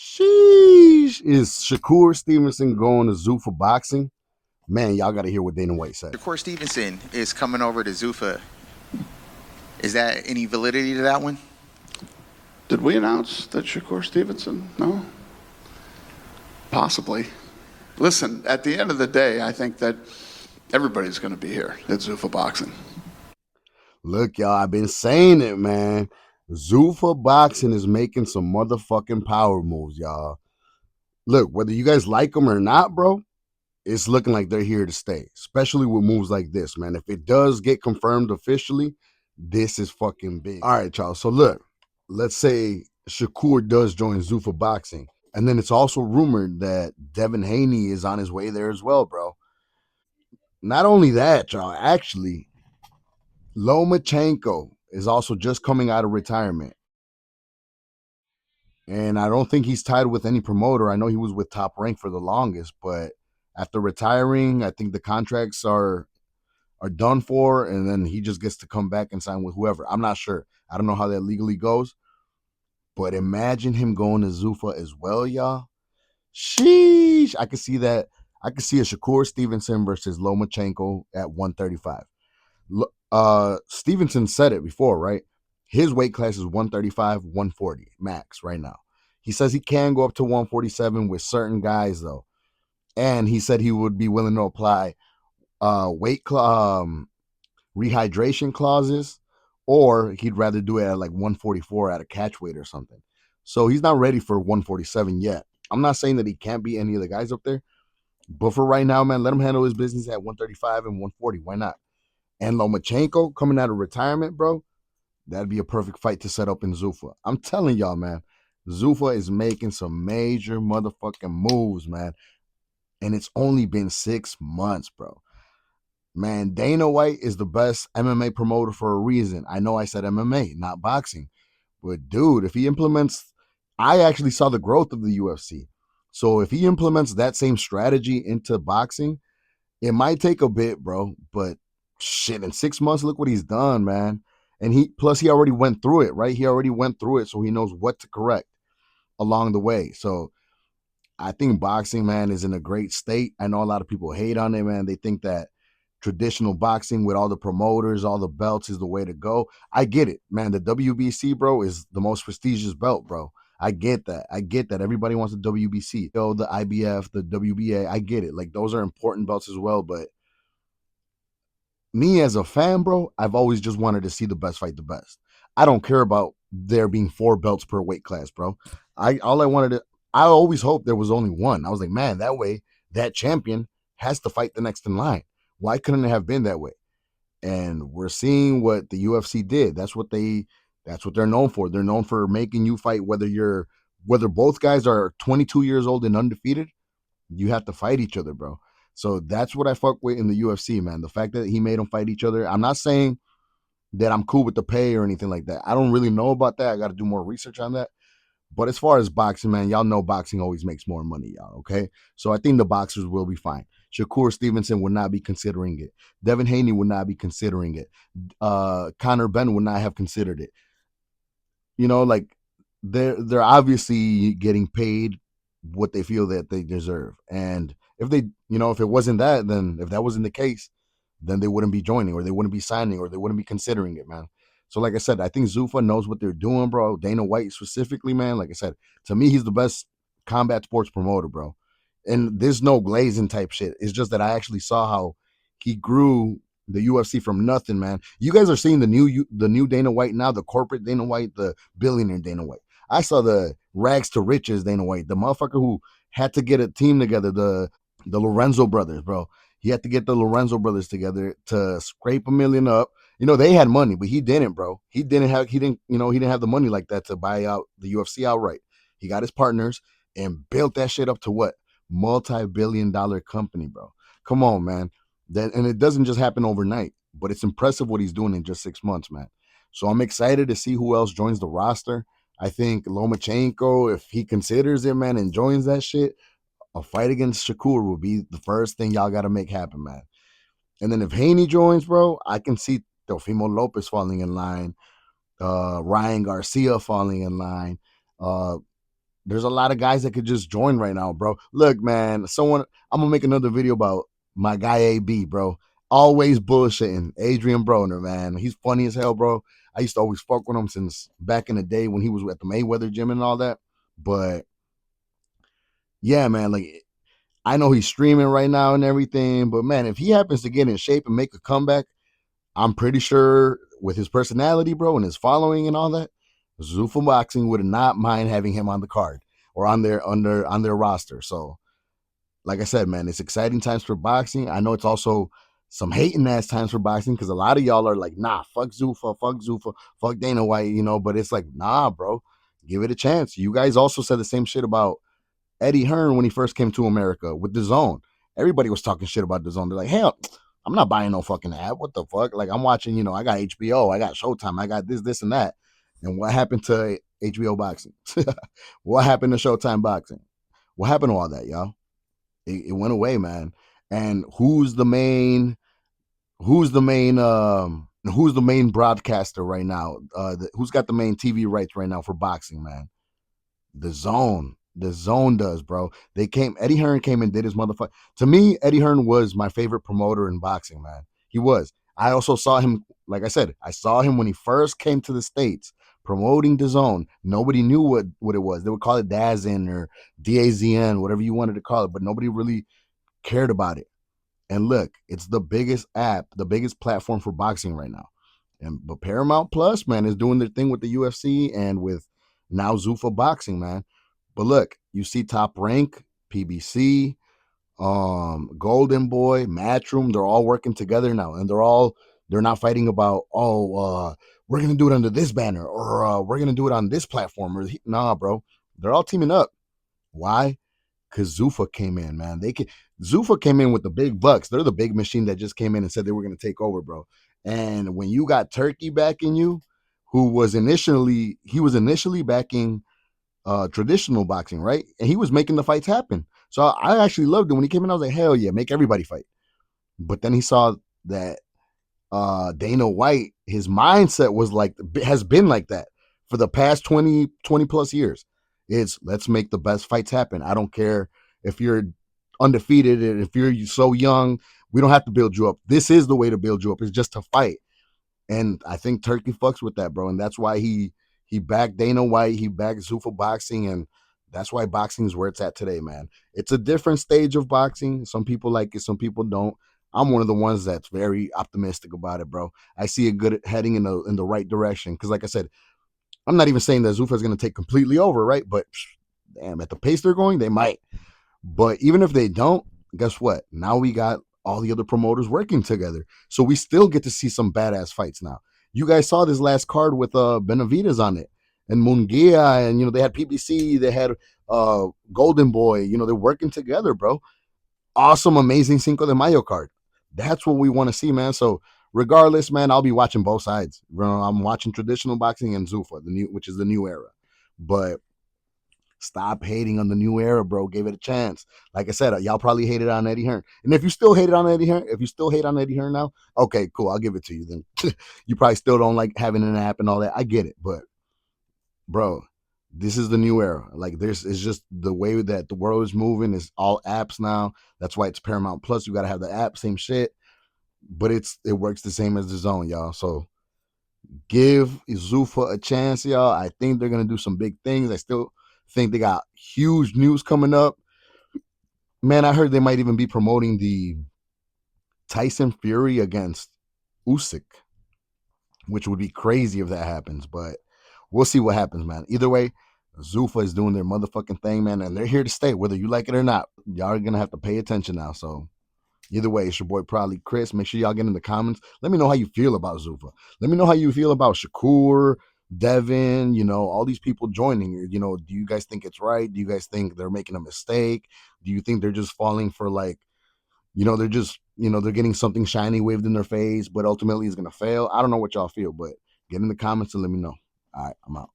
Sheesh. Is Shakur Stevenson going to Zuffa boxing? Man, y'all got to hear what Dana White said. Shakur Stevenson is coming over to Zuffa. Is that any validity to that one? Did we announce that Shakur Stevenson? No? Possibly. Listen, at the end of the day, I think that everybody's going to be here at Zuffa Boxing. Look, y'all, I've been saying it, man. Zuffa boxing is making some motherfucking power moves, y'all. Look, whether you guys like them or not, bro, it's looking like they're here to stay, especially with moves like this, man. If it does get confirmed officially, this is fucking big. All right, y'all. So look, let's say Shakur does join Zuffa boxing. And then it's also rumored that Devin Haney is on his way there as well, bro. Not only that, y'all, actually, Lomachenko is also just coming out of retirement. And I don't think he's tied with any promoter. I know he was with Top Rank for the longest, but after retiring, I think the contracts are done for, and then he just gets to come back and sign with whoever. I'm not sure. I don't know how that legally goes, but imagine him going to Zuffa as well, y'all. Sheesh. I could see that. I could see a Shakur Stevenson versus Lomachenko at 135. Stevenson said it before, right? His weight class is 135, 140 max right now. He says he can go up to 147 with certain guys though, and he said he would be willing to apply rehydration clauses, or he'd rather do it at like 144 at a catch weight or something. So he's not ready for 147 yet. I'm not saying that he can't beat any of the guys up there, but for right now, man, let him handle his business at 135 and 140. Why not? And Lomachenko coming out of retirement, bro, that'd be a perfect fight to set up in Zuffa. I'm telling y'all, man, Zuffa is making some major motherfucking moves, man. And it's only been 6 months, bro. Man, Dana White is the best MMA promoter for a reason. I know I said MMA, not boxing. But dude, if he implements, I actually saw the growth of the UFC. So if he implements that same strategy into boxing, it might take a bit, bro. But shit, in 6 months, look what he's done, man. And he already went through it, right? He already went through it, so he knows what to correct along the way. So I think boxing, man, is in a great state. I know a lot of people hate on it, man. They think that traditional boxing with all the promoters, all the belts is the way to go. I get it, man. The WBC, bro, is the most prestigious belt, bro. I get that. I get that. Everybody wants the WBC. The IBF, the WBA. I get it. Like those are important belts as well. But me as a fan, bro, I've always just wanted to see the best fight the best. I don't care about there being 4 belts per weight class, bro. I always hoped there was only one. I was like, man, that way that champion has to fight the next in line. Why couldn't it have been that way? And we're seeing what the UFC did. That's what they're known for. They're known for making you fight whether both guys are 22 years old and undefeated, you have to fight each other, bro. So that's what I fuck with in the UFC, man. The fact that he made them fight each other. I'm not saying that I'm cool with the pay or anything like that. I don't really know about that. I got to do more research on that. But as far as boxing, man, y'all know boxing always makes more money, y'all. Okay, so I think the boxers will be fine. Shakur Stevenson would not be considering it. Devin Haney would not be considering it. Connor Ben would not have considered it. Like they're obviously getting paid what they feel that they deserve. And if it wasn't that, then if that wasn't the case, then they wouldn't be joining or they wouldn't be signing or they wouldn't be considering it, man. So like I said, I think Zuffa knows what they're doing, bro. Dana White specifically, man. Like I said, to me, he's the best combat sports promoter, bro. And there's no glazing type shit. It's just that I actually saw how he grew the UFC from nothing, man. You guys are seeing the new Dana White now, the corporate Dana White, the billionaire Dana White. I saw the rags to riches Dana White, the motherfucker who had to get a team together, the Lorenzo brothers, bro. He had to get the Lorenzo brothers together to scrape 1 million up. They had money, but he didn't, bro. He didn't have the money like that to buy out the UFC outright. He got his partners and built that shit up to what? Multi-billion-dollar company, bro. Come on, man. And it doesn't just happen overnight, but it's impressive what he's doing in just 6 months, man. So I'm excited to see who else joins the roster. I think Lomachenko, if he considers it, man, and joins that shit, a fight against Shakur will be the first thing y'all got to make happen, man. And then if Haney joins, bro, I can see Teofimo Lopez falling in line, Ryan Garcia falling in line. there's a lot of guys that could just join right now, bro. Look, man, I'm gonna make another video about my guy AB, bro. Always bullshitting. Adrian Broner, man. He's funny as hell, bro. I used to always fuck with him since back in the day when he was at the Mayweather gym and all that. But yeah, man, like I know he's streaming right now and everything, but man, if he happens to get in shape and make a comeback, I'm pretty sure with his personality, bro, and his following and all that, Zuffa Boxing would not mind having him on the card or on their roster. So, like I said, man, it's exciting times for boxing. I know it's also some hating ass times for boxing because a lot of y'all are like, nah, fuck Zuffa, fuck Dana White, you know. But it's like, nah, bro, give it a chance. You guys also said the same shit about Eddie Hearn when he first came to America with the Zone. Everybody was talking shit about the Zone. They're like, hell, I'm not buying no fucking app. What the fuck? Like I'm watching, you know, I got HBO, I got Showtime, I got this, and that. And what happened to HBO boxing? What happened to Showtime boxing? What happened to all that, y'all? It went away, man. And who's the main broadcaster right now? Who's got the main TV rights right now for boxing, man? The Zone. The Zone does, bro. Eddie Hearn came and did his motherfucker. To me, Eddie Hearn was my favorite promoter in boxing, man. He was. I also saw him, like I said, I saw him when he first came to the States promoting the Zone. Nobody knew what it was. They would call it DAZN or DAZN, whatever you wanted to call it, but nobody really cared about it. And look, it's the biggest app, the biggest platform for boxing right now. But Paramount Plus, man, is doing their thing with the UFC and with now Zuffa Boxing, man. But look, you see Top Rank, PBC, Golden Boy, Matchroom, they're all working together now, and they're not fighting about we're gonna do it under this banner or we're gonna do it on this platform or nah, bro. They're all teaming up. Why? Because Zuffa came in, man. Zuffa came in with the big bucks. They're the big machine that just came in and said they were going to take over, bro. And when you got Turkey backing you, he was initially backing traditional boxing, right? And he was making the fights happen. So I actually loved it when he came in. I was like, hell yeah, make everybody fight. But then he saw that Dana White, his mindset was like, has been like that for the past 20 plus years. It's let's make the best fights happen. I don't care if you're undefeated and if you're so young, we don't have to build you up. This is the way to build you up. It's just to fight. And I think Turkey fucks with that, bro. And that's why he backed Dana White, he backed Zuffa Boxing, and that's why boxing is where it's at today, man. It's a different stage of boxing. Some people like it, some people don't. I'm one of the ones that's very optimistic about it, bro. I see it good heading in the right direction. Because, like I said, I'm not even saying that Zuffa is going to take completely over, right? But damn, at the pace they're going, they might. But even if they don't, guess what? Now we got all the other promoters working together. So we still get to see some badass fights now. You guys saw this last card with Benavides on it and Munguia, and you know, they had PBC, they had Golden Boy, you know, they're working together, bro. Awesome, amazing Cinco de Mayo card. That's what we want to see, man. So regardless, man, I'll be watching both sides. I'm watching traditional boxing and Zuffa, which is the new era. But stop hating on the new era, bro. Give it a chance. Like I said, y'all probably hated on Eddie Hearn. And if you still hate on Eddie Hearn now, okay, cool. I'll give it to you then. You probably still don't like having an app and all that. I get it. But bro, this is the new era. Like this is just the way that the world is moving. It's all apps now. That's why it's Paramount Plus. You gotta have the app, same shit. But it works the same as the Zone, y'all. So give Zuffa a chance, y'all. I think they're gonna do some big things. I still think they got huge news coming up. Man, I heard they might even be promoting the Tyson Fury against Usyk, which would be crazy if that happens. But we'll see what happens, man. Either way, Zuffa is doing their motherfucking thing, man, and they're here to stay, whether you like it or not. Y'all are gonna have to pay attention now. So either way, it's your boy Probably Chris. Make sure y'all get in the comments. Let me know how you feel about Zuffa. Let me know how you feel about Shakur, Devin, you know, all these people joining. You know, do you guys think it's right? Do you guys think they're making a mistake? Do you think they're just falling for like, you know, they're just, you know, they're getting something shiny waved in their face, but ultimately it's gonna fail? I don't know what y'all feel, but get in the comments and let me know. All right, I'm out.